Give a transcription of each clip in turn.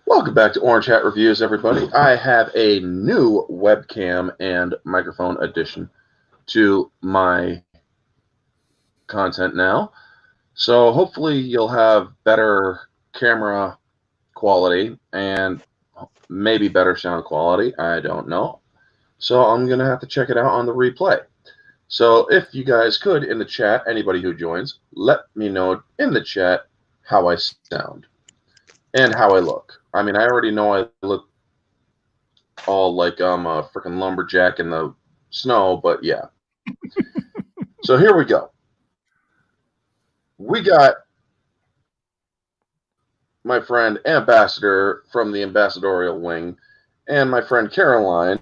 Welcome back to Orange Hat Reviews, everybody. I have a new webcam and microphone addition to my content now. So hopefully you'll have better camera quality and maybe better sound quality. I don't know. So I'm going to have to check it out on the replay. So if you guys could, in the chat, anybody who joins, let me know in the chat how I sound and how I look. I mean, I already know I look all like I'm a freaking lumberjack in the snow, but yeah. So here we go. We got my friend Ambassador from the Ambassadorial Wing and my friend Caroline,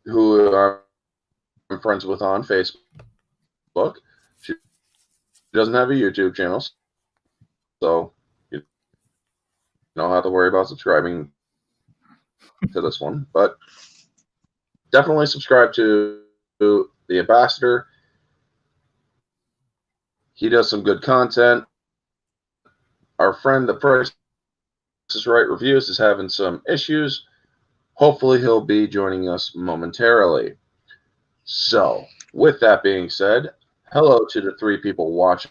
who I'm friends with on Facebook. She doesn't have a YouTube channel, so you don't have to worry about subscribing to this one. But definitely subscribe to the Ambassador. He does some good content. Our friend, the Price is Right Reviews, is having some issues. Hopefully he'll be joining us momentarily. So, with that being said, hello to the 3 people watching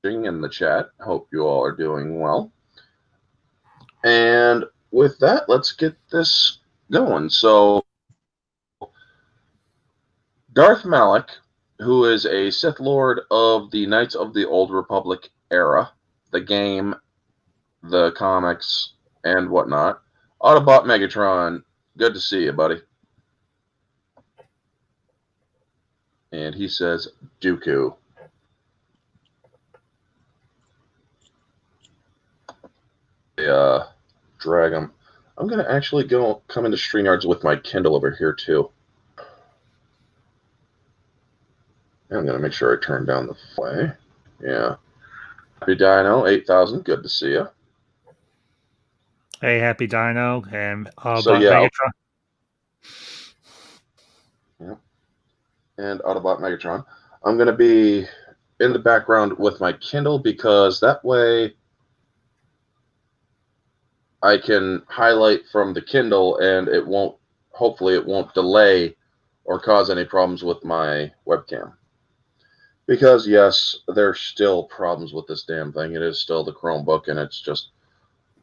in the chat. Hope you all are doing well. And with that, let's get this going. So, Darth Malak, who is a Sith Lord of the Knights of the Old Republic era, the game, the comics, and whatnot. Autobot Megatron, good to see you, buddy. And he says, Dooku. Drag him. I'm going to actually come into StreamYards with my Kindle over here, too. I'm going to make sure I turn down the play. Yeah. Happy Dino, 8,000. Good to see you. Hey, Happy Dino and so, yeah, Megatron. Yeah. And Autobot Megatron. I'm going to be in the background with my Kindle because that way I can highlight from the Kindle and it won't, hopefully it won't delay or cause any problems with my webcam. Because, yes, there's still problems with this damn thing. It is still the Chromebook, and it's just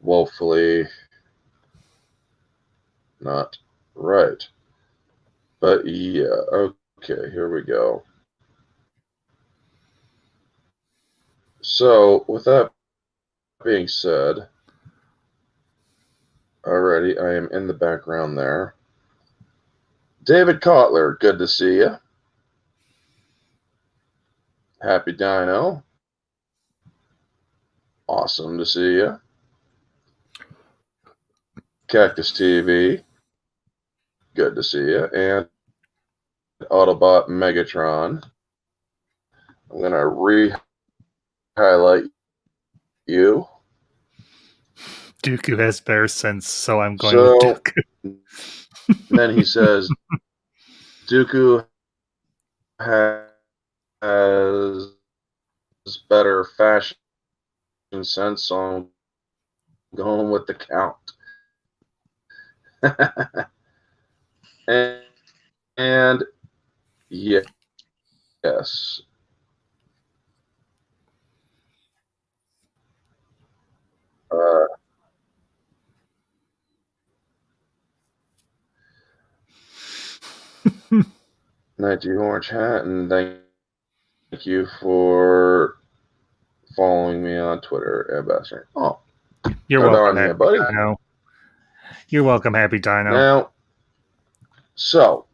woefully not right. But, yeah, okay, here we go. So, with that being said, alrighty, I am in the background there. David Kotler, good to see you. Happy Dino. Awesome to see you. Cactus TV. Good to see you. And Autobot Megatron. I'm going to re-highlight you. Dooku has better sense, so I'm going with Dooku. Then he says, Dooku has better fashion sense, so I'm going with the Count. and yeah, yes. Night you Orange Hat, and thank you for following me on Twitter, Ambassador. Oh, you're welcome, Happy buddy. Dino. You're welcome, Happy Dino. Now, so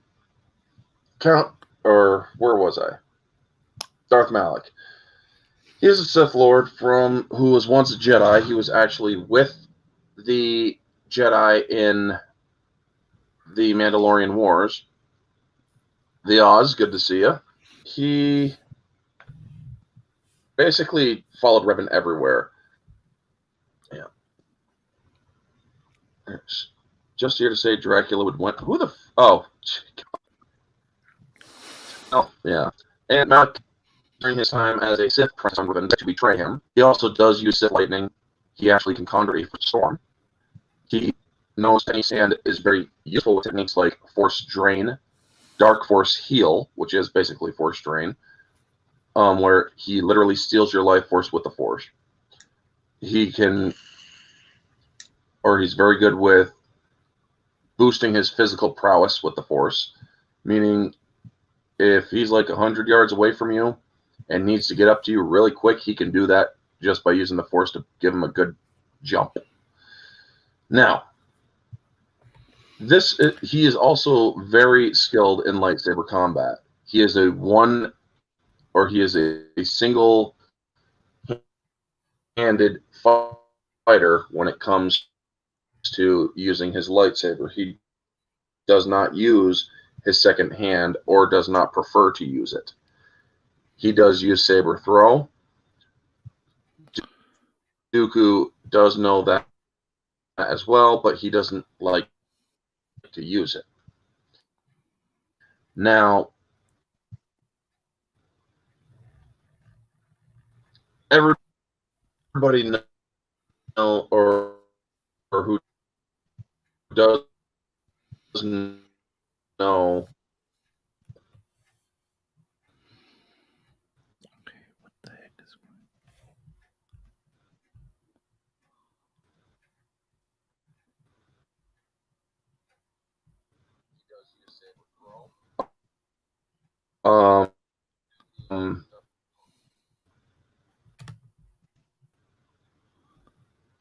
Count, or where was I? Darth Malak. He is a Sith Lord who was once a Jedi. He was actually with the Jedi in the Mandalorian Wars. The Oz, good to see you. He basically followed Revan everywhere. Yeah. Just here to say Dracula would win. Who the... Oh, yeah. And Malak during his time as a Sith apprentice on Revan to betray him. He also does use Sith lightning. He actually can conjure a storm. He knows any sand is very useful with techniques like Force Drain, Dark Force Heal, which is basically Force Drain, where he literally steals your life force with the Force. He can, or he's very good with boosting his physical prowess with the Force, meaning if he's like 100 yards away from you and needs to get up to you really quick, he can do that just by using the Force to give him a good jump. Now, he is also very skilled in lightsaber combat. He is a single-handed fighter when it comes to using his lightsaber. He does not use his second hand or does not prefer to use it. He does use saber throw. Dooku does know that as well, but he doesn't like to use it. Now, everybody know or who doesn't know what the heck is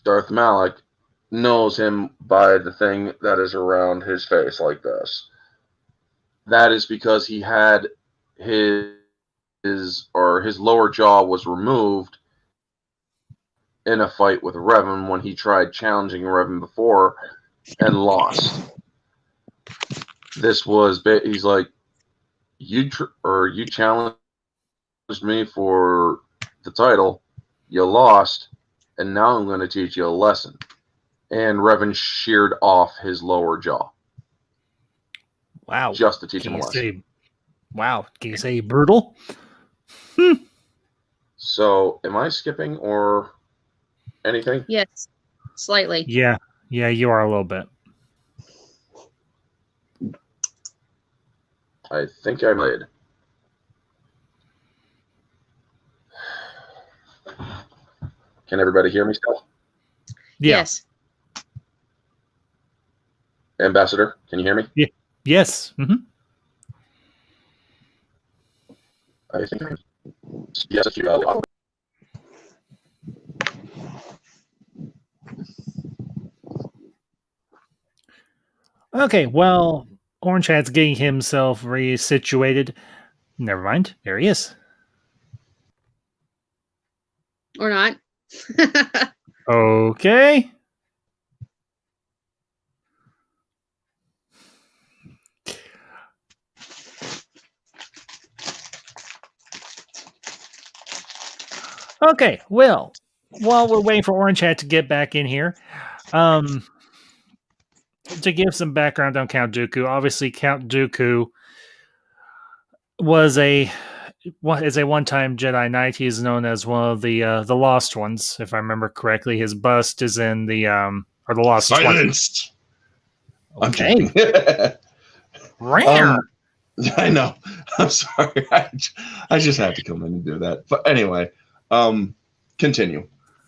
Darth Malak knows him by the thing that is around his face like this. That is because he had his lower jaw was removed in a fight with Revan when he tried challenging Revan before and lost. This was he's like, you challenged me for the title, you lost, and now I'm going to teach you a lesson. And Revan sheared off his lower jaw. Wow. Just to teach him a lesson. Wow. Can you say brutal? So, am I skipping or anything? Yes, slightly. Yeah, you are a little bit. I think I might. Can everybody hear me still? Yeah. Yes. Ambassador, can you hear me? Yeah. Yes. Mm-hmm. I think yes, you are. Okay, well, Orange Hat's getting himself resituated. Never mind. There he is. Or not. Okay. Okay, well, while we're waiting for Orange Hat to get back in here, to give some background on Count Dooku, obviously Count Dooku is a one-time Jedi Knight. He is known as one of the Lost Ones, if I remember correctly. His bust is in the or the Lost. Silenced. Okay. Rare. I know. I'm sorry. I just had to come in and do that. But anyway, continue.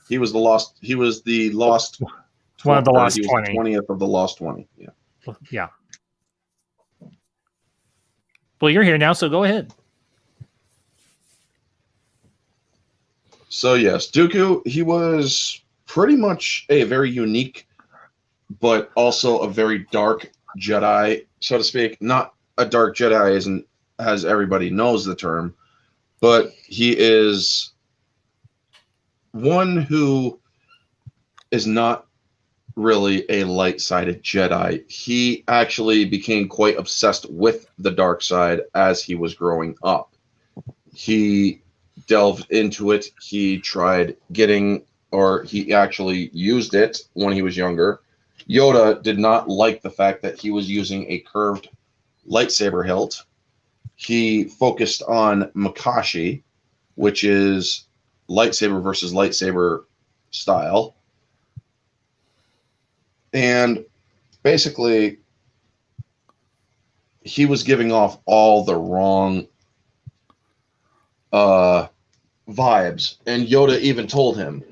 He was the lost. He was the lost. One of the lost 20. 20th of the lost 20. Yeah. Yeah. Well, you're here now, so go ahead. So yes, Dooku, he was pretty much a very unique, but also a very dark Jedi, so to speak. Not a dark Jedi isn't as everybody knows the term, but he is one who is not really a light-sided Jedi. He actually became quite obsessed with the dark side as he was growing up. He delved into it. He tried getting, or he actually used it when he was younger. Yoda did not like the fact that he was using a curved lightsaber hilt. He focused on Makashi, which is lightsaber versus lightsaber style. And basically, he was giving off all the wrong vibes. And Yoda even told him,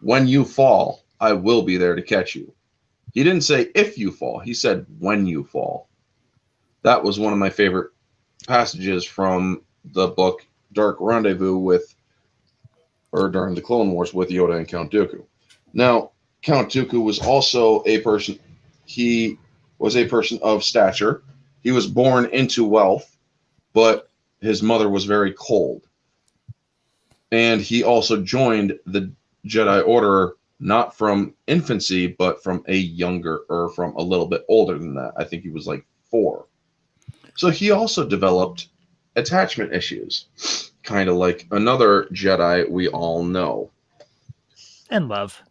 when you fall, I will be there to catch you. He didn't say if you fall. He said when you fall. That was one of my favorite passages from the book Dark Rendezvous during the Clone Wars with Yoda and Count Dooku. Now, Count Dooku was also a person, he was a person of stature. He was born into wealth, but his mother was very cold. And he also joined the Jedi Order not from infancy, but from from a little bit older than that. I think he was like 4. So he also developed attachment issues, kind of like another Jedi we all know. And love.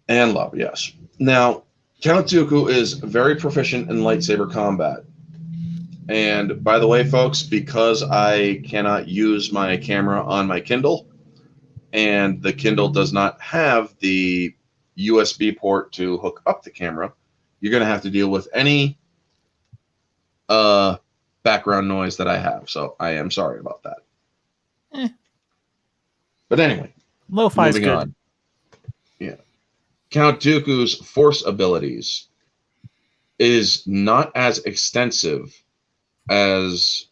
And love, yes. Now, Count Dooku is very proficient in lightsaber combat. And by the way, folks, because I cannot use my camera on my Kindle, and the Kindle does not have the USB port to hook up the camera, you're going to have to deal with any background noise that I have. So I am sorry about that. But anyway, Lo-fi is moving good. on. Yeah. Count Dooku's force abilities is not as extensive as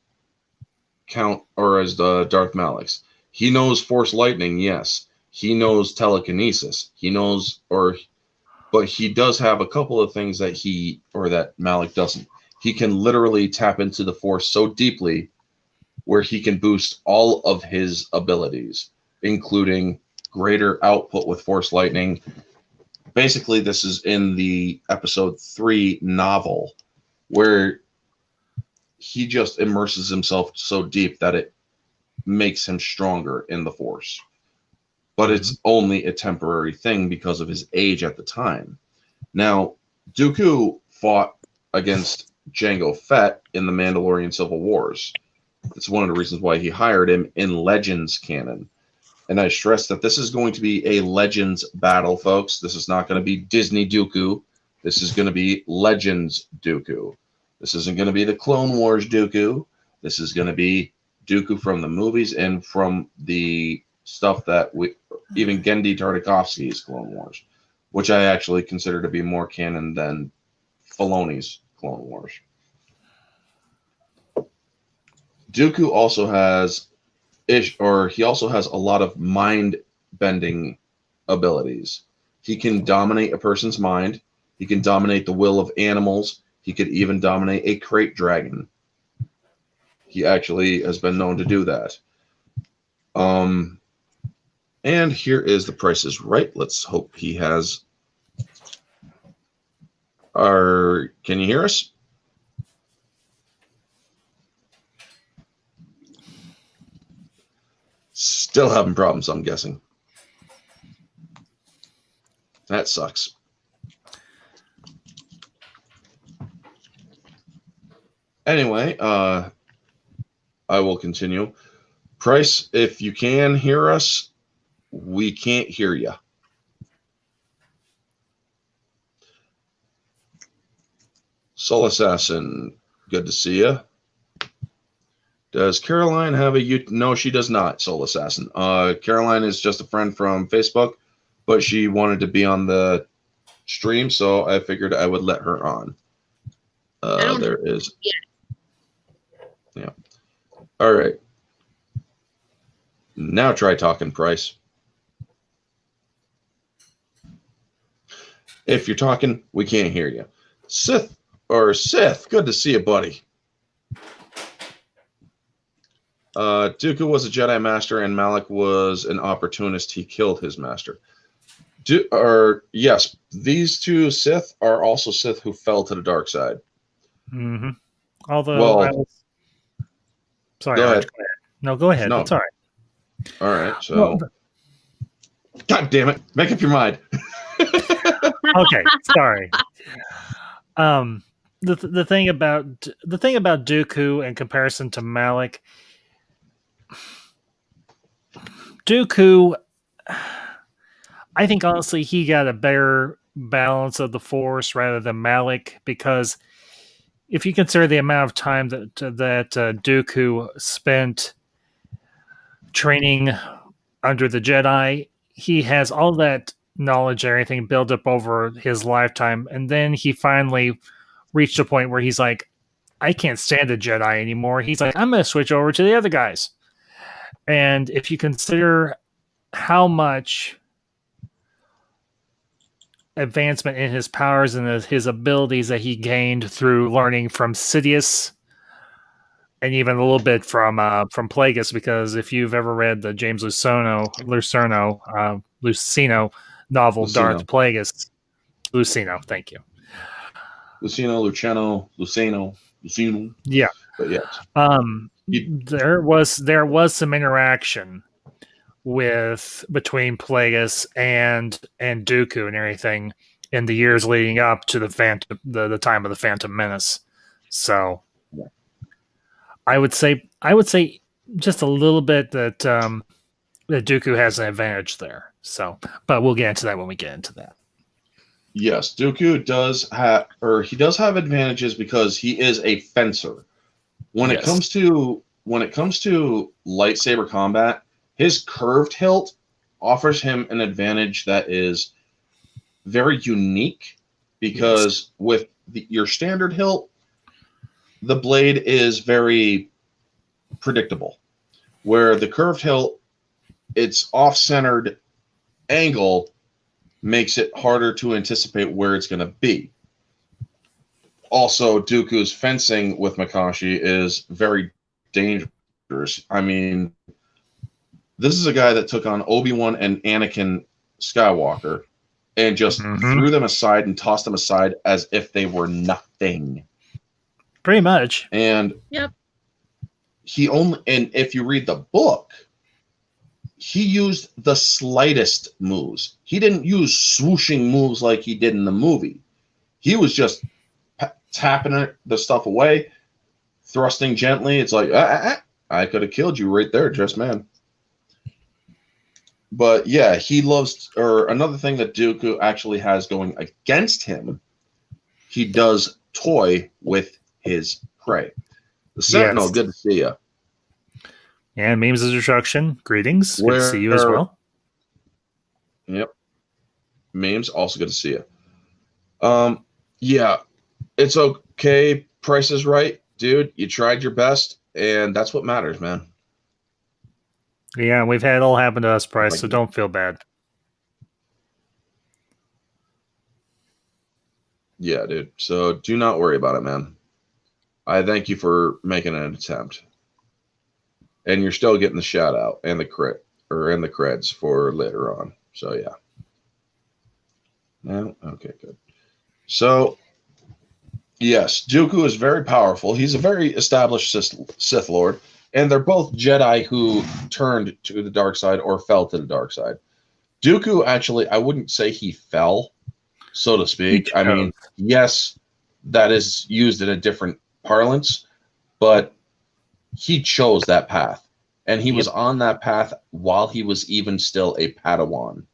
the Darth Malak's. He knows force lightning, yes. He knows telekinesis. But he does have a couple of things that Malak doesn't. He can literally tap into the force so deeply where he can boost all of his abilities, including greater output with force lightning. Basically, this is in the episode 3 novel, where he just immerses himself so deep that it makes him stronger in the force. But it's only a temporary thing because of his age at the time. Now, Dooku fought against Jango Fett in the Mandalorian Civil Wars. It's one of the reasons why he hired him in Legends canon. And I stress that this is going to be a Legends battle, folks. This is not going to be Disney Dooku. This is going to be Legends Dooku. This isn't going to be the Clone Wars Dooku. This is going to be Dooku from the movies and from the stuff that even Genndy Tartakovsky's Clone Wars, which I actually consider to be more canon than Filoni's Clone Wars. Dooku also has a lot of mind-bending abilities. He can dominate a person's mind. He can dominate the will of animals. He could even dominate a crate dragon. He actually has been known to do that. And here is The Price is Right. Let's hope he has our... Can you hear us? Still having problems, I'm guessing. That sucks. Anyway, I will continue. Price, if you can hear us, we can't hear you. Soul Assassin, good to see you. Does Caroline have a No, she does not, Soul Assassin. Caroline is just a friend from Facebook, but she wanted to be on the stream, so I figured I would let her on. There is. Yeah. All right. Now try talking, Price. If you're talking, we can't hear you. Sith, good to see you, buddy. Dooku was a Jedi Master and Malak was an opportunist. He killed his master. Yes, these two Sith are also Sith who fell to the dark side. Mm-hmm. Although, sorry. Go ahead. No, go ahead. No. It's all right. All right. So, God damn it, make up your mind. Okay, sorry. The thing about Dooku in comparison to Malak, Dooku, I think honestly he got a better balance of the Force rather than Malak, because if you consider the amount of time that Dooku spent training under the Jedi, he has all that knowledge and everything built up over his lifetime, and then he finally reached a point where he's like, I can't stand the Jedi anymore. He's like, I'm going to switch over to the other guys. And if you consider how much advancement in his powers and his abilities that he gained through learning from Sidious and even a little bit from Plagueis, because if you've ever read the James Luceno novel, Luceno. Darth Plagueis, Luceno, thank you. Luceno. Yeah. But yeah. There was some interaction between Plagueis and Dooku and everything in the years leading up to the time of the Phantom Menace. So yeah. I would say just a little bit that Dooku has an advantage there. So, but we'll get into that when we get into that. Yes, Dooku does have advantages because he is a fencer. When it comes to lightsaber combat, his curved hilt offers him an advantage that is very unique, because with your standard hilt, the blade is very predictable. Where the curved hilt, its off-centered angle makes it harder to anticipate where it's going to be. Also, Dooku's fencing with Makashi is very dangerous. I mean, this is a guy that took on Obi-Wan and Anakin Skywalker and just threw them aside and tossed them aside as if they were nothing. Pretty much. And yep. And if you read the book, he used the slightest moves. He didn't use swooshing moves like he did in the movie. He was just tapping the stuff away, thrusting gently. It's like, I could have killed you right there, just man. But yeah, he loves, or another thing that Dooku actually has going against him, he does toy with his prey. The Sentinel, good to see you. And Memes of Destruction, greetings. Good to see you as well. Yep. Memes, also good to see you. Yeah, it's okay. Price is right. Dude, you tried your best, and that's what matters, man. Yeah, we've had it all happen to us, Price, so don't feel bad. Yeah, dude. So do not worry about it, man. I thank you for making an attempt. And you're still getting the shout out and the crit, or in the creds for later on. So yeah. No? Okay, good. So yes, Dooku is very powerful. He's a very established Sith Lord. And they're both Jedi who turned to the dark side or fell to the dark side. Dooku, actually, I wouldn't say he fell, so to speak. I mean, yes, that is used in a different parlance, but he chose that path. And he was on that path while he was even still a Padawan.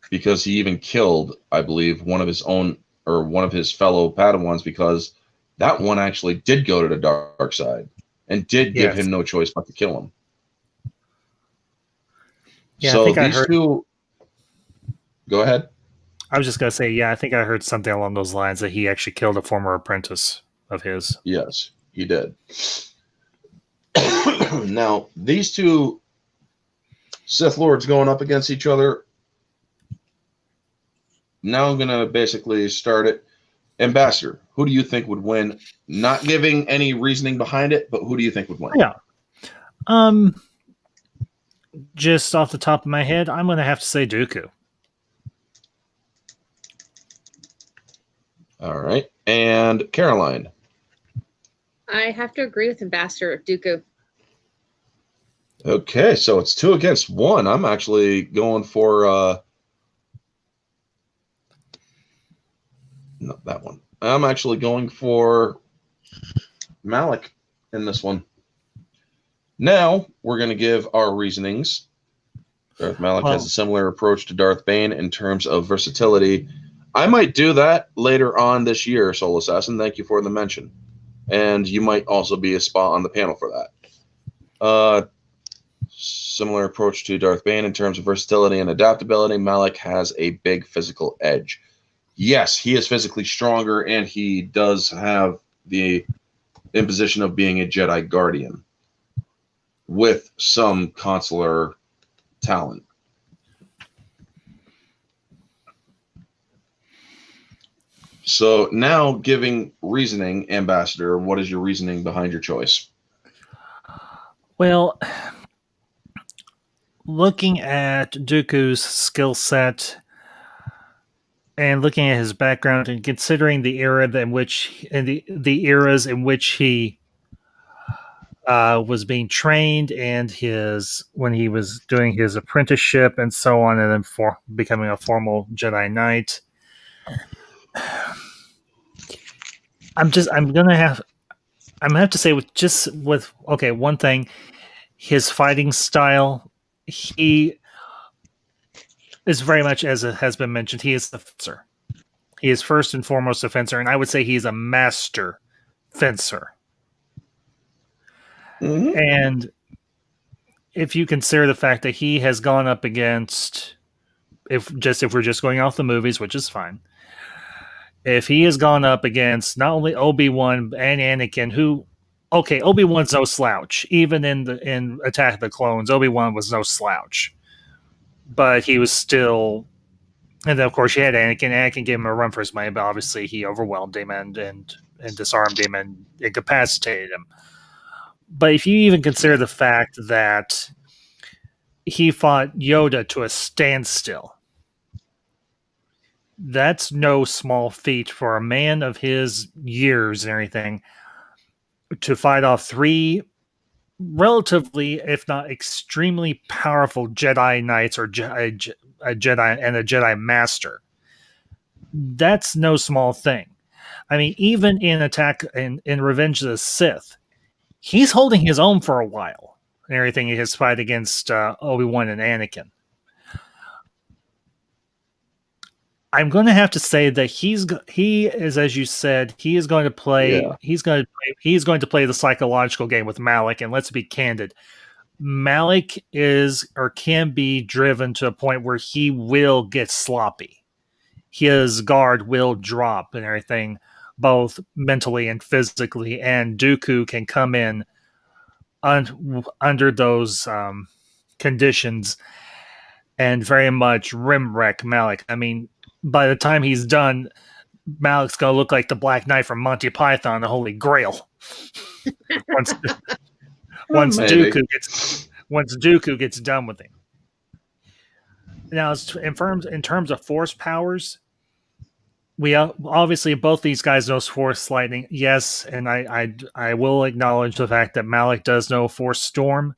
Because he even killed, I believe, one of his own, or one of his fellow Padawans, because that one actually did go to the dark side and did give him no choice but to kill him. Yeah, so I think these I heard... two... Go ahead. I was just going to say, I think I heard something along those lines that he actually killed a former apprentice of his. Yes, he did. Now, these two Sith Lords going up against each other. Now I'm going to basically start it. Ambassador, who do you think would win? Not giving any reasoning behind it, but who do you think would win? Yeah. Just off the top of my head, I'm going to have to say Dooku. All right. And Caroline? I have to agree with Ambassador Dooku. Okay, so it's 2 against 1. I'm actually going for... Not that one. I'm actually going for Malak in this one. Now we're going to give our reasonings. Darth Malak has a similar approach to Darth Bane in terms of versatility. I might do that later on this year, Soul Assassin. Thank you for the mention. And you might also be a spot on the panel for that. Similar approach to Darth Bane in terms of versatility and adaptability. Malak has a big physical edge. Yes, he is physically stronger, and he does have the imposition of being a Jedi Guardian with some consular talent. So now giving reasoning, Ambassador, what is your reasoning behind your choice? Well, looking at Dooku's skill set and looking at his background and considering the era in which and the eras in which he was being trained and when he was doing his apprenticeship and so on, and then becoming a formal Jedi Knight, I'm gonna have to say one thing, his fighting style, he is very much, as it has been mentioned, he is the fencer. He is first and foremost a fencer, and I would say he is a master fencer. Mm-hmm. And if you consider the fact that he has gone up against, if we're just going off the movies, which is fine, if he has gone up against not only Obi-Wan and Anakin, who, okay, Obi-Wan's no slouch. Even in Attack of the Clones, Obi-Wan was no slouch. But he was still, and then of course you had Anakin. Anakin gave him a run for his money, but obviously he overwhelmed him and disarmed him and incapacitated him. But if you even consider the fact that he fought Yoda to a standstill, that's no small feat for a man of his years and everything, to fight off three relatively, if not extremely powerful Jedi Knights or a Jedi and a Jedi Master. That's no small thing. I mean, even in Revenge of the Sith, he's holding his own for a while and everything in his fight against Obi-Wan and Anakin. I'm going to have to say that he is, as you said, he is going to play. Yeah. He's going to play the psychological game with Malak. And let's be candid, Malak is or can be driven to a point where he will get sloppy. His guard will drop and everything, both mentally and physically. And Dooku can come in under those conditions and very much rim wreck Malak. I mean, by the time he's done, Malak's going to look like the Black Knight from Monty Python, the Holy Grail. once Dooku gets done with him. Now, in terms of force powers, we obviously both these guys know force lightning. Yes, and I will acknowledge the fact that Malak does know force storm.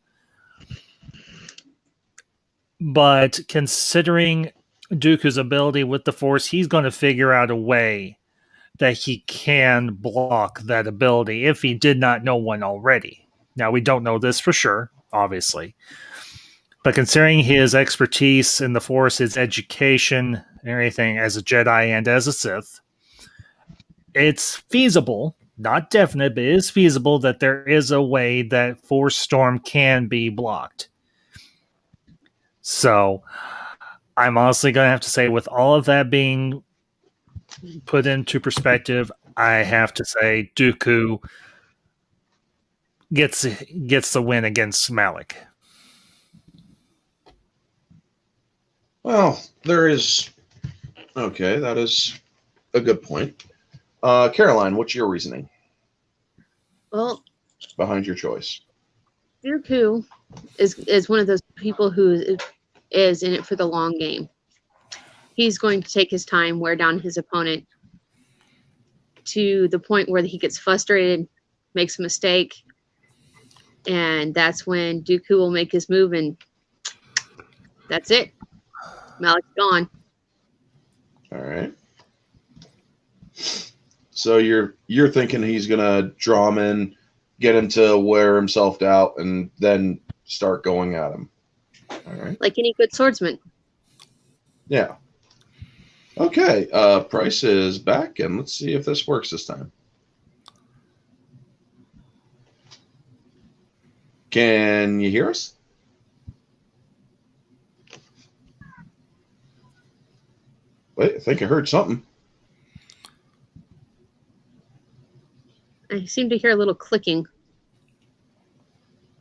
But considering Dooku's ability with the Force, he's going to figure out a way that he can block that ability if he did not know one already. Now, we don't know this for sure, obviously. But considering his expertise in the Force, his education, and everything as a Jedi and as a Sith, it's feasible, not definite, but it is feasible that there is a way that Force Storm can be blocked. So I'm honestly going to have to say, with all of that being put into perspective, I have to say Dooku gets the win against Malak. Well, that is a good point. Caroline, what's your reasoning? Well, behind your choice. Dooku is one of those people who is in it for the long game. He's going to take his time, wear down his opponent to the point where he gets frustrated, makes a mistake, and that's when Dooku will make his move, and that's it. Malak's gone. All right. So you're thinking he's gonna draw him in, get him to wear himself out, and then start going at him. All right. Like any good swordsman. Yeah. Okay. Price is back, and let's see if this works this time. Can you hear us? Wait, I think I heard something. I seem to hear a little clicking.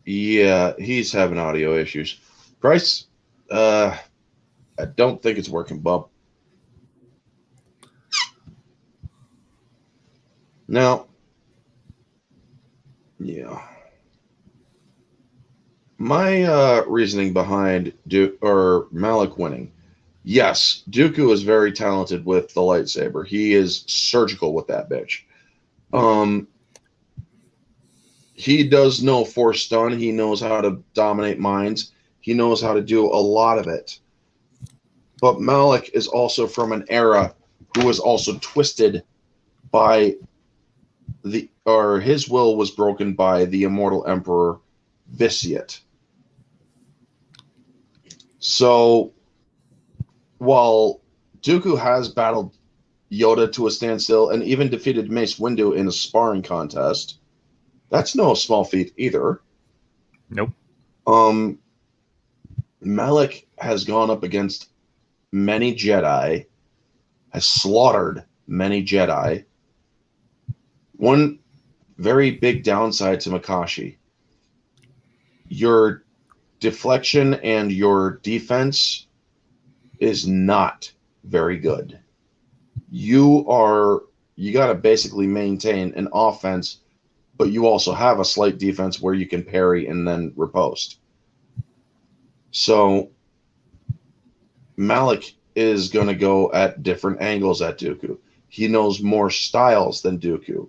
Yeah, he's having audio issues. Price, I don't think it's working, bub. Now, yeah. My reasoning behind Malak winning. Yes, Dooku is very talented with the lightsaber. He is surgical with that bitch. He does know Force Stun. He knows how to dominate minds. He knows how to do a lot of it. But Malak is also from an era who was also twisted by his will was broken by the immortal Emperor Vitiate. So, while Dooku has battled Yoda to a standstill and even defeated Mace Windu in a sparring contest, that's no small feat either. Nope. Malak has gone up against many Jedi, has slaughtered many Jedi. One very big downside to Makashi: your deflection and your defense is not very good. You got to basically maintain an offense, but you also have a slight defense where you can parry and then riposte. So Malak is going to go at different angles at Dooku. He knows more styles than Dooku.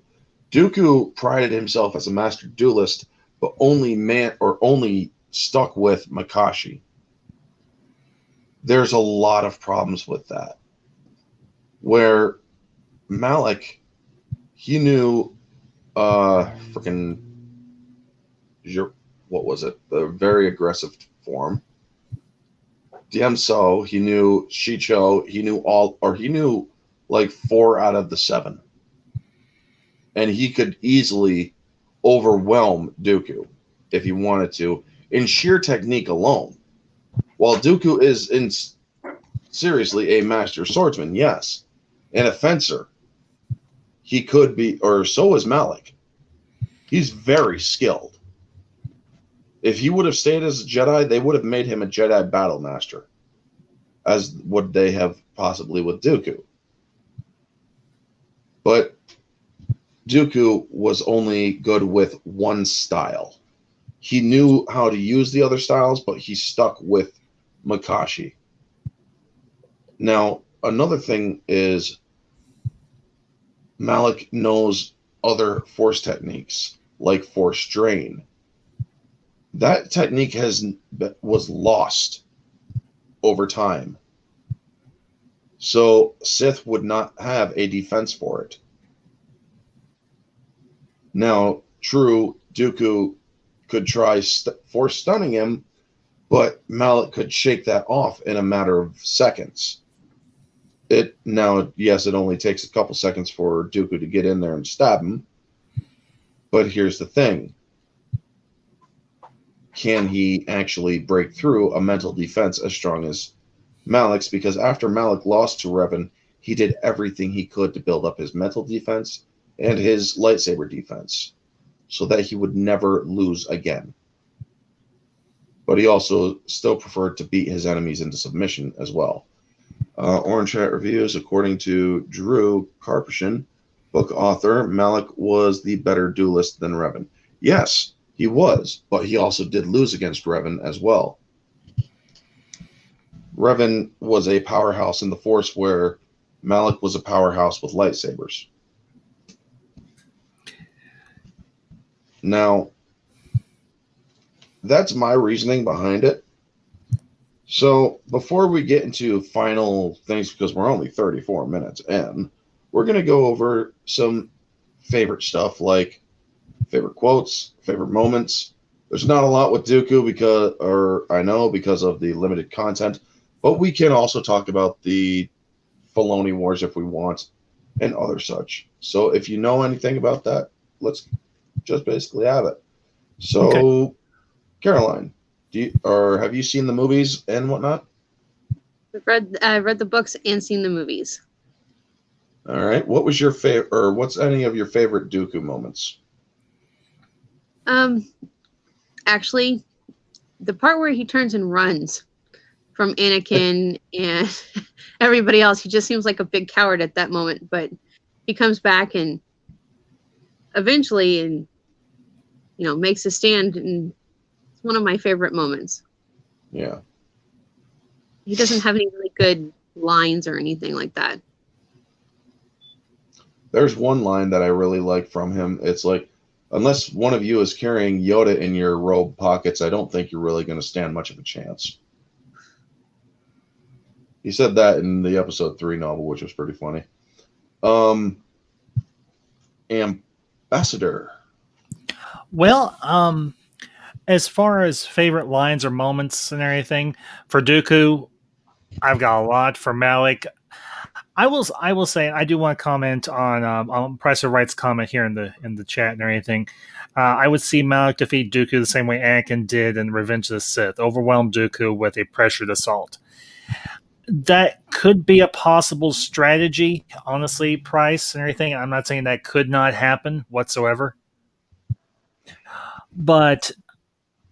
Dooku prided himself as a master duelist, but only stuck with Makashi. There's a lot of problems with that. Where Malak, he knew what was it? The very aggressive form. Diemso, he knew Shicho, he knew like 4 out of the 7. And he could easily overwhelm Dooku if he wanted to in sheer technique alone. While Dooku is seriously a master swordsman, yes, and a fencer, he could be, or so is Malak. He's very skilled. If he would have stayed as a Jedi, they would have made him a Jedi battle master, as would they have possibly with Dooku. But Dooku was only good with one style. He knew how to use the other styles, but he stuck with Makashi. Now, another thing is Malak knows other force techniques, like force drain. That technique was lost over time. So Sith would not have a defense for it. Now, true, Dooku could try force stunning him, but Malak could shake that off in a matter of seconds. It only takes a couple seconds for Dooku to get in there and stab him. But here's the thing. Can he actually break through a mental defense as strong as Malak's? Because after Malak lost to Revan, he did everything he could to build up his mental defense and his lightsaber defense so that he would never lose again. But he also still preferred to beat his enemies into submission as well. Orange Hat Reviews, according to Drew Karpushin, book author, Malak was the better duelist than Revan. Yes, he was, but he also did lose against Revan as well. Revan was a powerhouse in the Force where Malak was a powerhouse with lightsabers. Now, that's my reasoning behind it. So before we get into final things, because we're only 34 minutes in, we're going to go over some favorite stuff like favorite quotes, favorite moments. There's not a lot with Dooku because of the limited content, but we can also talk about the Filoni Wars if we want, and other such. So if you know anything about that, let's just basically have it. So, okay. Caroline, have you seen the movies and whatnot? I've read the books and seen the movies. All right. What was your favorite, or what's any of your favorite Dooku moments? Actually, the part where he turns and runs from Anakin and everybody else, he just seems like a big coward at that moment, but he comes back and eventually makes a stand, and it's one of my favorite moments. Yeah. He doesn't have any really good lines or anything like that. There's one line that I really like from him. It's like, unless one of you is carrying Yoda in your robe pockets, I don't think you're really going to stand much of a chance. He said that in the episode 3 novel, which was pretty funny. Ambassador. Well, as far as favorite lines or moments and everything, for Dooku, I've got a lot. For Malak, I will say I do want to comment on Pricer Wright's comment here in the chat and everything. I would see Malak defeat Dooku the same way Anakin did in Revenge of the Sith, overwhelm Dooku with a pressured assault. That could be a possible strategy, honestly, Price and everything. I'm not saying that could not happen whatsoever. But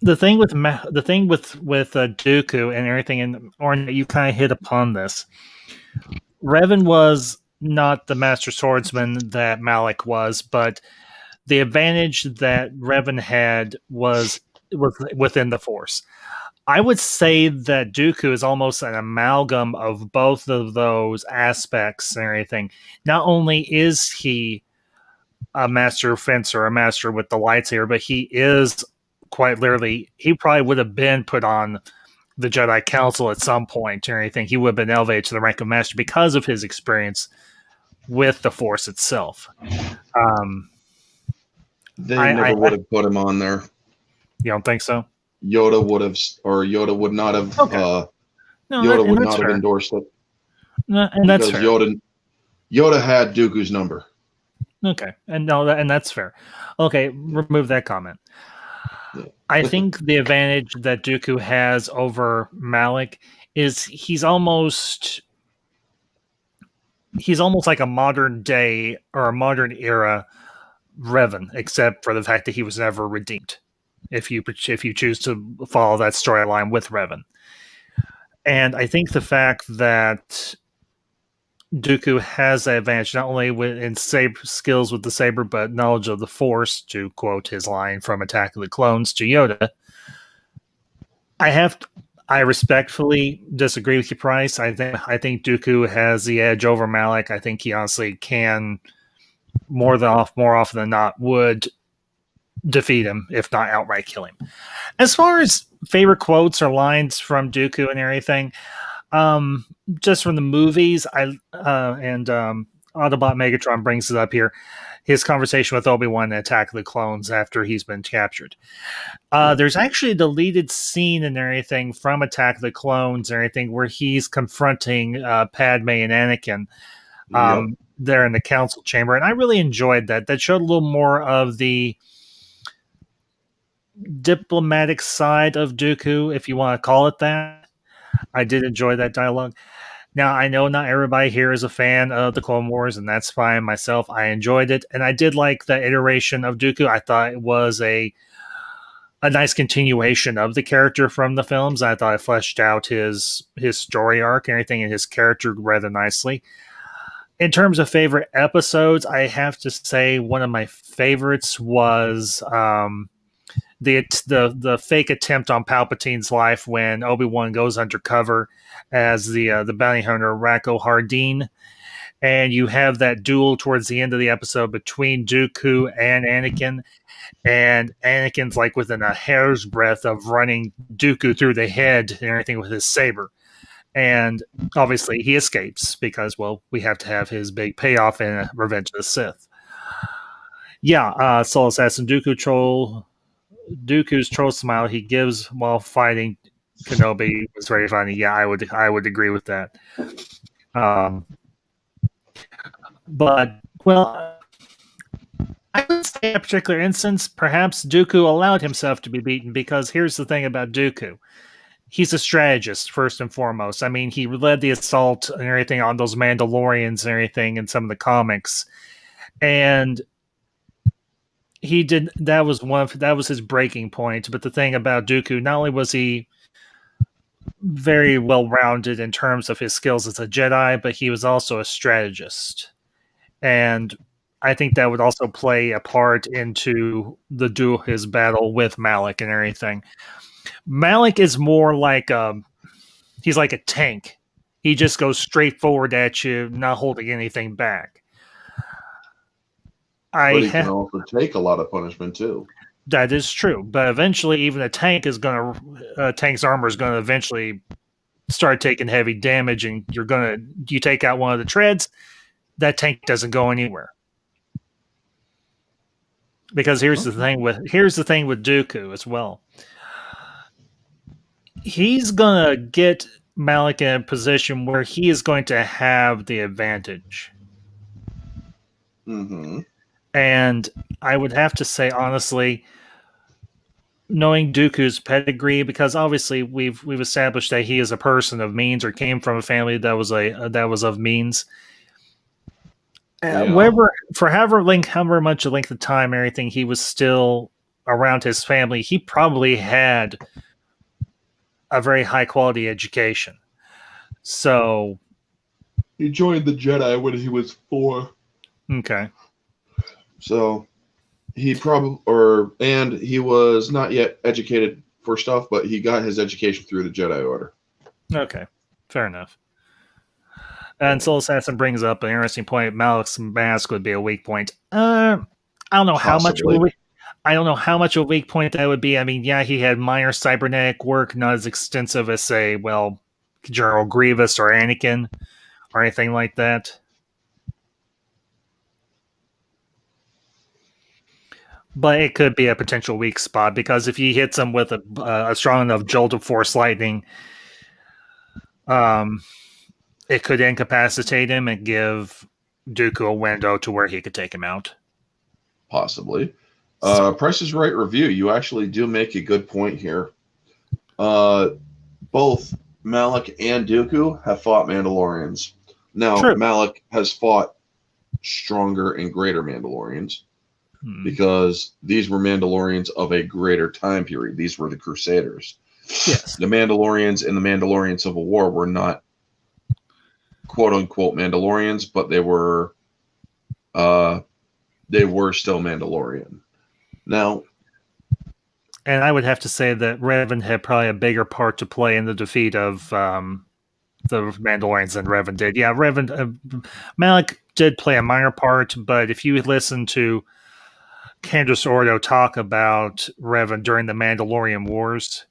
the thing with Dooku and everything, and Orin, you kind of hit upon this. Revan was not the master swordsman that Malak was, but the advantage that Revan had was within the Force. I would say that Dooku is almost an amalgam of both of those aspects and everything. Not only is he a master fencer, a master with the lightsaber, but he is quite literally, he probably would have been put on the Jedi Council at some point or anything. He would have been elevated to the rank of master because of his experience with the Force itself. They never would have put him on there. You don't think so? Yoda would have, or Yoda would not have. Okay. Yoda would not have endorsed it. No, and that's fair. Yoda had Dooku's number. Okay, and that's fair. Okay, remove that comment. Yeah. I think the advantage that Dooku has over Malak is he's almost like a modern day or a modern era Revan, except for the fact that he was never redeemed. If you choose to follow that storyline with Revan, and I think the fact that Dooku has the advantage not only in skills with the saber, but knowledge of the Force, to quote his line from Attack of the Clones to Yoda. I respectfully disagree with you, Price. I think Dooku has the edge over Malak. I think he honestly can more often than not would defeat him, if not outright kill him. As far as favorite quotes or lines from Dooku and everything, just from the movies, Autobot Megatron brings it up here. His conversation with Obi-Wan in Attack of the Clones after he's been captured. There's actually a deleted scene and everything from Attack of the Clones and everything where he's confronting Padme and Anakin there in the council chamber, and I really enjoyed that. That showed a little more of the diplomatic side of Dooku, if you want to call it that. I did enjoy that dialogue. Now, I know not everybody here is a fan of the Clone Wars, and that's fine. Myself, I enjoyed it, and I did like the iteration of Dooku. I thought it was a nice continuation of the character from the films. I thought it fleshed out his story arc and everything, and his character rather nicely. In terms of favorite episodes, I have to say one of my favorites was the fake attempt on Palpatine's life when Obi-Wan goes undercover as the bounty hunter Rako Hardeen, and you have that duel towards the end of the episode between Dooku and Anakin, and Anakin's like within a hair's breadth of running Dooku through the head and everything with his saber. And obviously he escapes because, well, we have to have his big payoff in Revenge of the Sith. Yeah, Soul Assassin Dooku's troll smile he gives while fighting Kenobi was very funny. Yeah, I would agree with that. But well, I would say in a particular instance, perhaps Dooku allowed himself to be beaten because here's the thing about Dooku. He's a strategist, first and foremost. I mean, he led the assault and everything on those Mandalorians and everything in some of the comics. And he did that was his breaking point. But the thing about Dooku, not only was he very well rounded in terms of his skills as a Jedi, but he was also a strategist. And I think that would also play a part into his battle with Malak and everything. Malak is more like he's like a tank. He just goes straight forward at you, not holding anything back. But he can also take a lot of punishment too. That is true, but eventually, even a tank's armor is gonna eventually start taking heavy damage, and you take out one of the treads, that tank doesn't go anywhere. Because here's the thing with Dooku as well. He's gonna get Malak in a position where he is going to have the advantage. Mm-hmm. And I would have to say, honestly, knowing Dooku's pedigree, because obviously we've established that he is a person of means or came from a family that was of means. For however much a length of time, everything he was still around his family, he probably had a very high quality education. So he joined the Jedi when he was 4. Okay. So he he was not yet educated for stuff, but he got his education through the Jedi Order. Okay, fair enough. And Soul Assassin brings up an interesting point. Malak's mask would be a weak point. I don't know how much. I don't know how much of a weak point that would be. I mean, yeah, he had minor cybernetic work, not as extensive as, say, General Grievous or Anakin or anything like that. But it could be a potential weak spot because if he hits him with a strong enough jolt of force lightning, it could incapacitate him and give Dooku a window to where he could take him out. Possibly. Price is Right review. You actually do make a good point here. Both Malak and Dooku have fought Mandalorians. Now, True. Malak has fought stronger and greater Mandalorians. Because these were Mandalorians of a greater time period. These were the Crusaders. Yes. The Mandalorians in the Mandalorian Civil War were not quote-unquote Mandalorians, but they were still Mandalorian. Now, and I would have to say that Revan had probably a bigger part to play in the defeat of the Mandalorians than Revan did. Yeah, Malak did play a minor part, but if you listen to Candace Ordo talk about Revan during the Mandalorian Wars.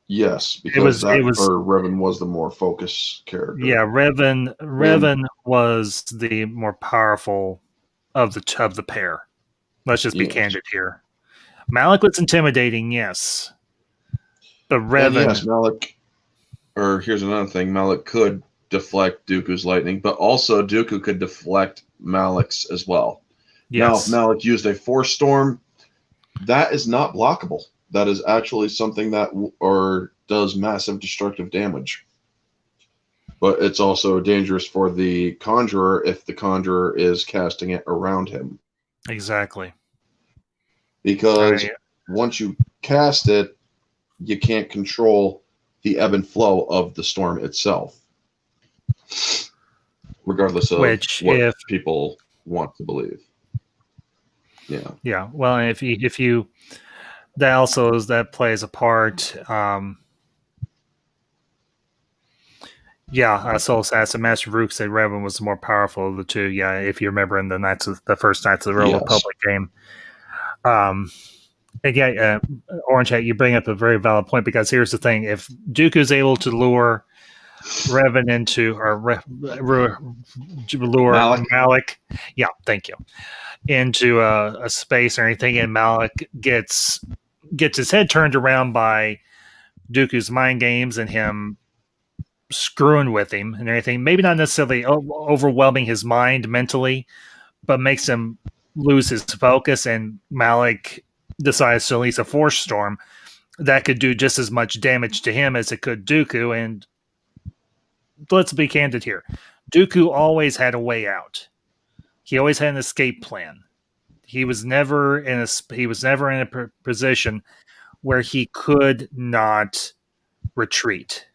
Yes, because Revan was the more focused character. Yeah, Revan was the more powerful of the pair. Let's just be candid here. Malak was intimidating, yes. But Revan... Yes, Malak... Or here's another thing. Malak could deflect Dooku's lightning, but also Dooku could deflect Malak's as well. Yes. Now, if Malak used a Force Storm, that is not blockable. That is actually something that does massive destructive damage. But it's also dangerous for the Conjurer if the Conjurer is casting it around him. Exactly. Because once you cast it, you can't control the ebb and flow of the storm itself. Regardless of what people want to believe. Yeah. Well, if you that plays a part. Soul Assassin Master Rook said Revan was the more powerful of the two. Yeah, if you remember in the first Knights of the Old Republic game. Orange Hat, you bring up a very valid point because here's the thing: if Dooku's able to lure Revan into, or lure Malak. Yeah, thank you. Into a space or anything, and Malak gets his head turned around by Dooku's mind games and him screwing with him and everything. Maybe not necessarily overwhelming his mind mentally, but makes him lose his focus, and Malak decides to release a force storm that could do just as much damage to him as it could Dooku. And let's be candid here. Dooku always had a way out. He always had an escape plan. He was never in a position where he could not retreat.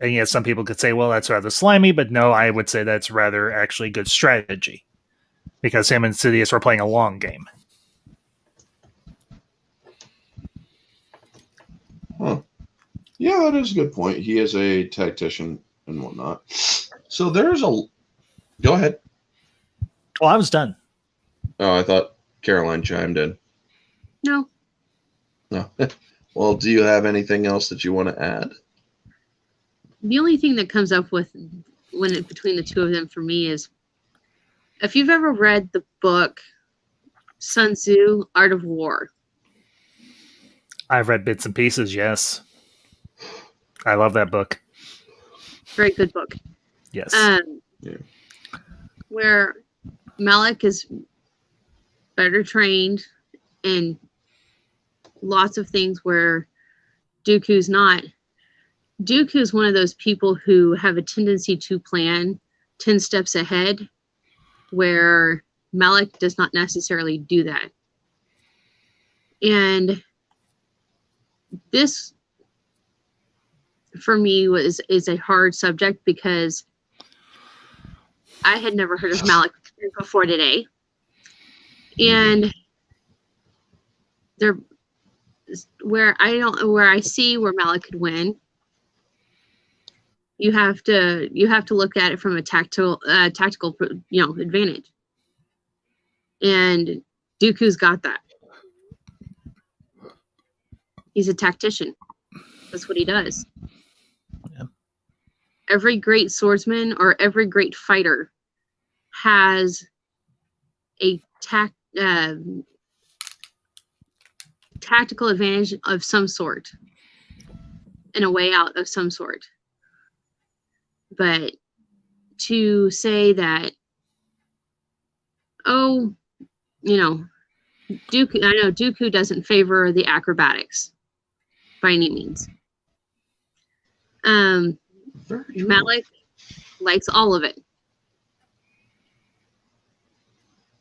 And yet some people could say, well, that's rather slimy, but no, I would say that's rather actually good strategy, because him and Sidious were playing a long game. Huh. Yeah, that is a good point. He is a tactician and whatnot. So there's a... Go ahead. Well, I was done. Oh, I thought Caroline chimed in. No. No. Well, do you have anything else that you want to add? The only thing that comes up with between the two of them for me is, if you've ever read the book Sun Tzu, Art of War. I've read bits and pieces, yes. I love that book. Very good book. Yes. Yeah. Where Malak is better trained and lots of things where Dooku's not. Dooku's one of those people who have a tendency to plan 10 steps ahead, where Malak does not necessarily do that. And this, for me, is a hard subject, because I had never heard of Malak before today. And there, where I see where Malak could win, you have to look at it from a tactical advantage. And Dooku's got that. He's a tactician. That's what he does. Yeah. Every great swordsman or every great fighter has a tactical advantage of some sort and a way out of some sort. But to say that, Dooku, I know Dooku doesn't favor the acrobatics by any means. Malak likes all of it.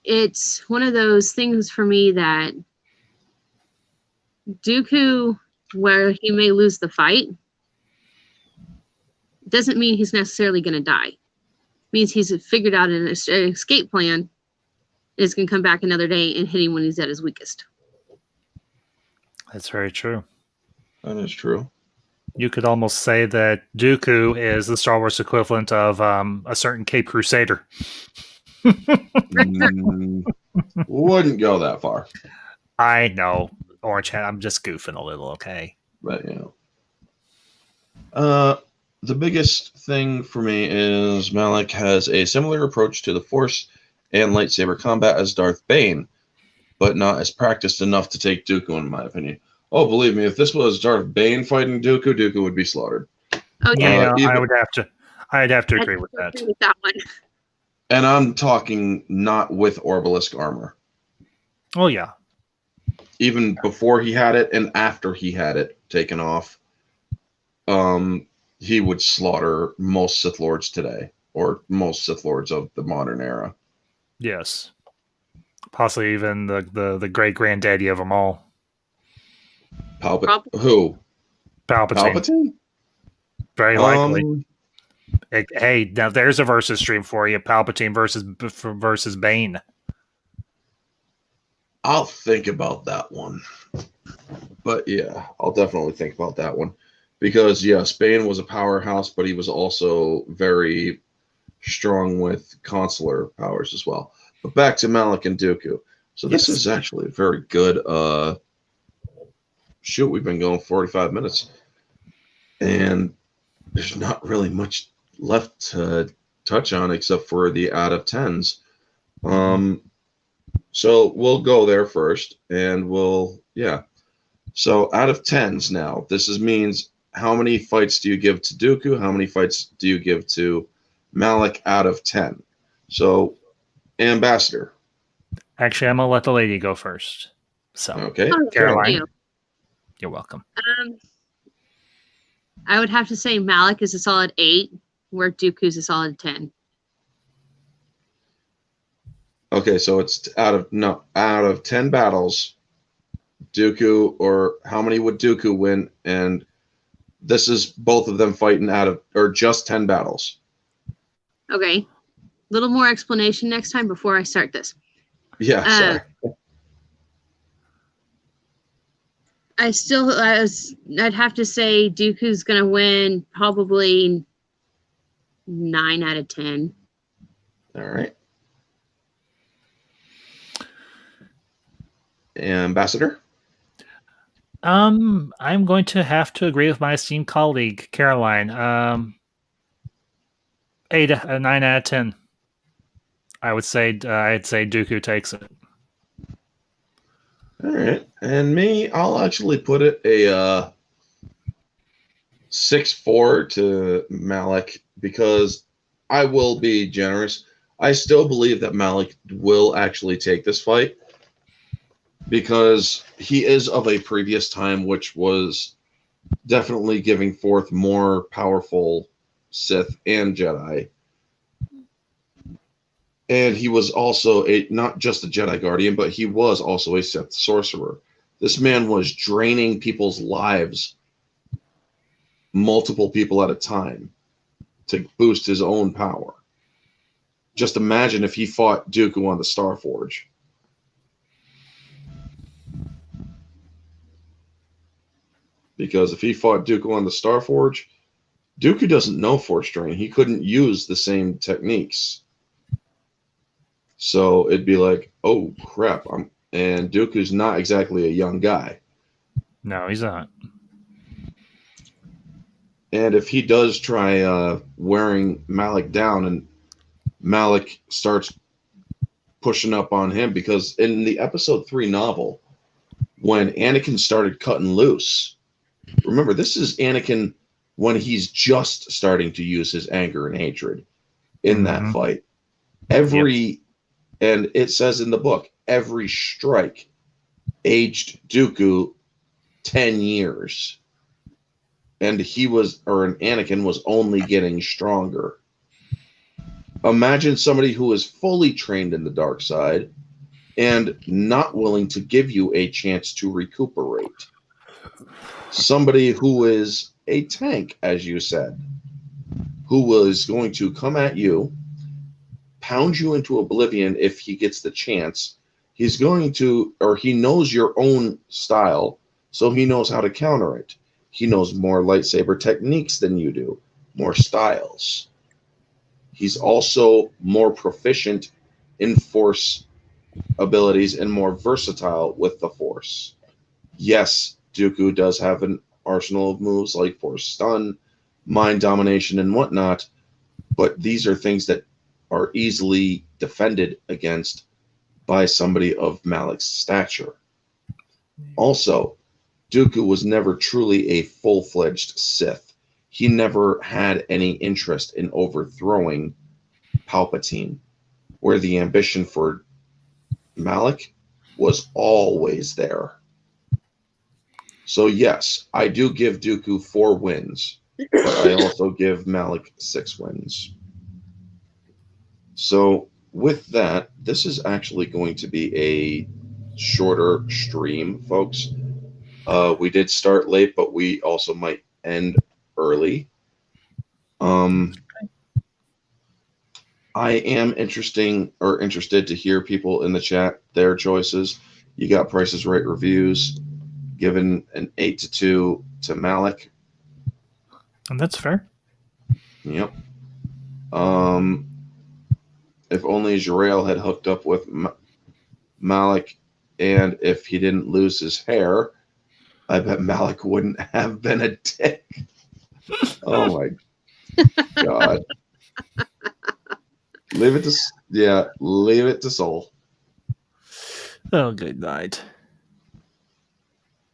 It's one of those things for me that Dooku, where he may lose the fight, doesn't mean he's necessarily going to die. It means he's figured out an escape plan, and is going to come back another day and hit him when he's at his weakest. That's very true. That is true. You could almost say that Dooku is the Star Wars equivalent of a certain Cape Crusader. Wouldn't go that far. I know, Orange Hat. I'm just goofing a little, okay? But, the biggest thing for me is Malak has a similar approach to the Force and lightsaber combat as Darth Bane, but not as practiced enough to take Dooku, in my opinion. Oh, believe me, if this was Darth Bane fighting Dooku, Dooku would be slaughtered. Oh yeah, I'd have to agree with that. Agree with that one. And I'm talking not with Orbalisk armor. Oh yeah. Even before he had it and after he had it taken off, he would slaughter most Sith Lords today, or most Sith Lords of the modern era. Yes. Possibly even the great granddaddy of them all. Who? Palpatine. Very likely. Hey, now there's a versus stream for you. Palpatine versus Bane. I'll think about that one. But yeah, I'll definitely think about that one. Because yes, Bane was a powerhouse, but he was also very strong with consular powers as well. But back to Malak and Dooku. So this is actually a very good shoot. We've been going 45 minutes. And there's not really much left to touch on except for the out of 10s. So we'll go there first, and So out of 10s now, means how many fights do you give to Dooku? How many fights do you give to Malak out of 10? So, Ambassador. Actually, I'm going to let the lady go first. So, okay. Caroline, you're welcome. I would have to say Malak is a solid 8, where Dooku's a solid 10. Okay, so it's out of 10 battles, Dooku, or how many would Dooku win? And this is both of them fighting just 10 battles. Okay. Little more explanation next time before I start this. Yeah, sorry. I'd have to say Dooku's going to win probably 9 out of 10. All right. Ambassador? I'm going to have to agree with my esteemed colleague, Caroline. 9 out of 10. I'd say Dooku takes it. All right. And me, I'll actually put it a 6-4 to Malak, because I will be generous. I still believe that Malak will actually take this fight, because he is of a previous time which was definitely giving forth more powerful Sith and Jedi. And he was also not just a Jedi Guardian, but he was also a Sith sorcerer. This man was draining people's lives, multiple people at a time, to boost his own power. Just imagine if he fought Dooku on the Starforge. Because if he fought Dooku on the Starforge, Dooku doesn't know Force Drain. He couldn't use the same techniques. So it'd be like, oh, crap. And Dooku's not exactly a young guy. No, he's not. And if he does try wearing Malak down, and Malak starts pushing up on him, because in the Episode 3 novel, when Anakin started cutting loose, remember, this is Anakin when he's just starting to use his anger and hatred in that fight. And it says in the book, every strike aged Dooku 10 years. And Anakin was only getting stronger. Imagine somebody who is fully trained in the dark side and not willing to give you a chance to recuperate. Somebody who is a tank, as you said, who was going to come at you, pound you into oblivion if he gets the chance. He's going to, or he knows your own style, so he knows how to counter it. He knows more lightsaber techniques than you do, more styles. He's also more proficient in Force abilities and more versatile with the Force. Yes, Dooku does have an arsenal of moves like Force Stun, Mind Domination, and whatnot, but these are things that are easily defended against by somebody of Malak's stature. Also, Dooku was never truly a full-fledged Sith. He never had any interest in overthrowing Palpatine, where the ambition for Malak was always there. So yes, I do give Dooku 4 wins, but I also give Malak 6 wins. So with that, this is actually going to be a shorter stream, folks. We did start late, but we also might end early. I am interested to hear people in the chat, their choices. You got Price is Right reviews, given an 8-2 to Malak. And that's fair. Yep. If only Jarael had hooked up with Malak, and if he didn't lose his hair, I bet Malak wouldn't have been a dick. Oh my God. Leave it to Soul. Oh, good night.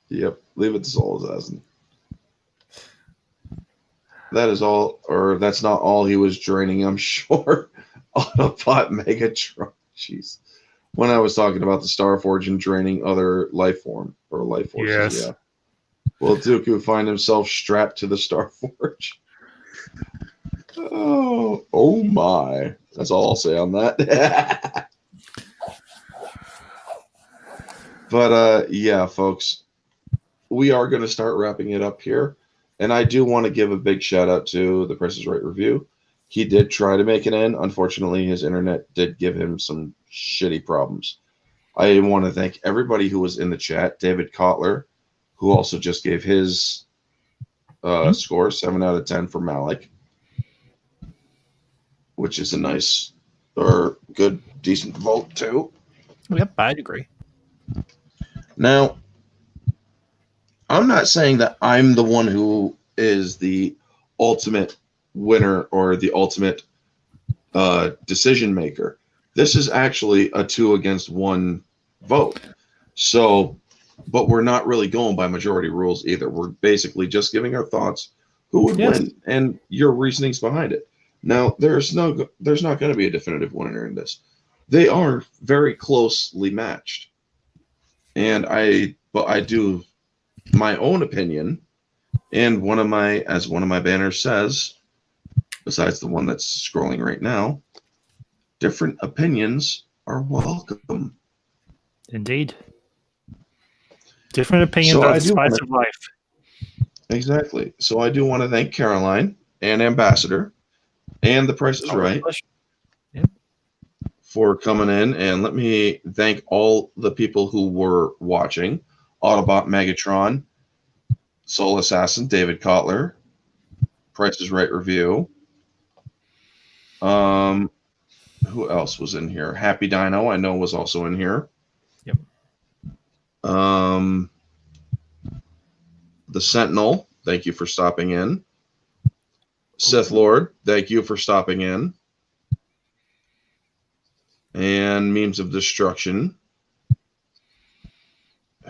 Yep, leave it to Soul Assassin. That is all, or that's not all he was draining, I'm sure. Autobot Megatron. Jeez. When I was talking about the Starforge and draining other life forces, Yes. yeah. Will Dooku find himself strapped to the Starforge? Oh my. That's all I'll say on that. But yeah, folks, we are going to start wrapping it up here. And I do want to give a big shout out to the Price is Right review. He did try to make it in. Unfortunately, his internet did give him some shitty problems. I want to thank everybody who was in the chat. David Kotler, who also just gave his score, 7 out of 10 for Malak, which is a nice or good, decent vote too. Yep, I'd agree. Now, I'm not saying that I'm the one who is the ultimate winner or the ultimate decision maker. This is actually a 2-against-1 vote. So, but we're not really going by majority rules either. We're basically just giving our thoughts, who would win, and your reasonings behind it. Now, there's not going to be a definitive winner in this. They are very closely matched, and I do my own opinion, and as one of my banners says, besides the one that's scrolling right now, different opinions are welcome. Indeed. Different opinions are the spice of life. Exactly. So I do want to thank Caroline and Ambassador and The Price is Right for coming in. And let me thank all the people who were watching. Autobot Megatron, Soul Assassin, David Kotler, Price is Right review. Who else was in here? Happy Dino, I know, was also in here. Yep. The Sentinel, thank you for stopping in. Sith Lord, thank you for stopping in. And Memes of Destruction.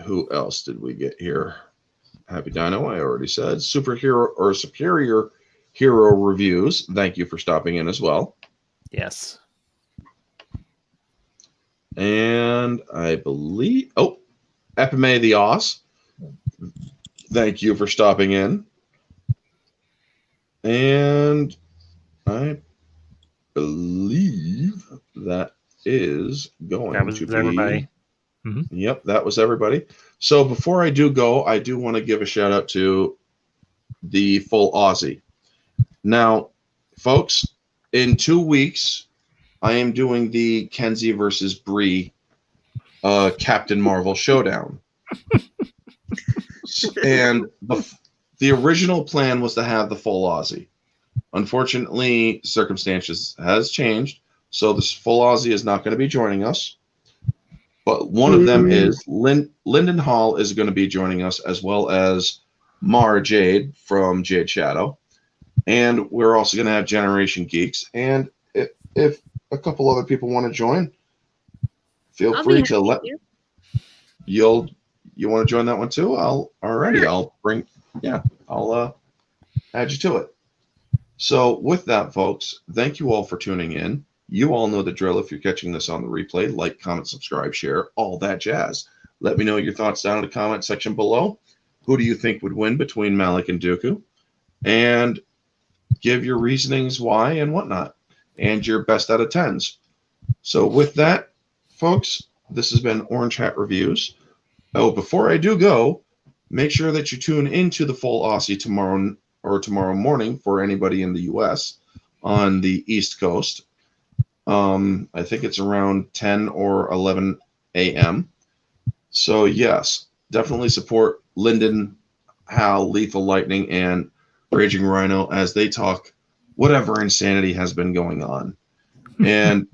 Who else did we get here? Happy Dino, I already said. Superhero or Superior Hero Reviews, thank you for stopping in as well. Yes. And I believe, Epime the Oz, thank you for stopping in. And I believe that is going to be everybody. Yep, that was everybody. So before I do go, I do want to give a shout out to the full Aussie. Now, folks, in 2 weeks, I am doing the Kenzie versus Bree Captain Marvel showdown. And the original plan was to have the full Aussie. Unfortunately, circumstances has changed, so this full Aussie is not going to be joining us. But one of them is Lyndon Hall is going to be joining us, as well as Mara Jade from Jade Shadow. And we're also going to have Generation Geeks. And if a couple other people want to join, feel free to let you want to join that one too. I'll add you to it. So with that, folks, thank you all for tuning in. You all know the drill. If you're catching this on the replay, like, comment, subscribe, share, all that jazz. Let me know your thoughts down in the comment section below. Who do you think would win between Malak and Dooku? And give your reasonings why and whatnot, and your best out of 10s. So with that, folks, this has been Orange Hat Reviews. Oh, before I do go, make sure that you tune into the full Aussie tomorrow morning for anybody in the U.S. on the East Coast. I think it's around 10 or 11 a.m. So yes, definitely support Lyndon, Hal, Lethal Lightning, and Raging Rhino as they talk whatever insanity has been going on. And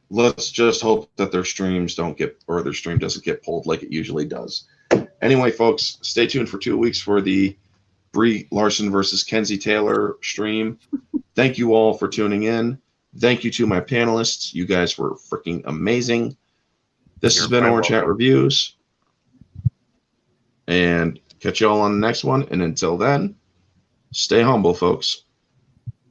let's just hope that their stream doesn't get pulled like it usually does. Anyway, folks, stay tuned for 2 weeks for the Brie Larson versus Kenzie Taylor stream. Thank you all for tuning in. Thank you to my panelists. You guys were freaking amazing. This has been Orange Hat Reviews. And catch you all on the next one. And until then, stay humble, folks.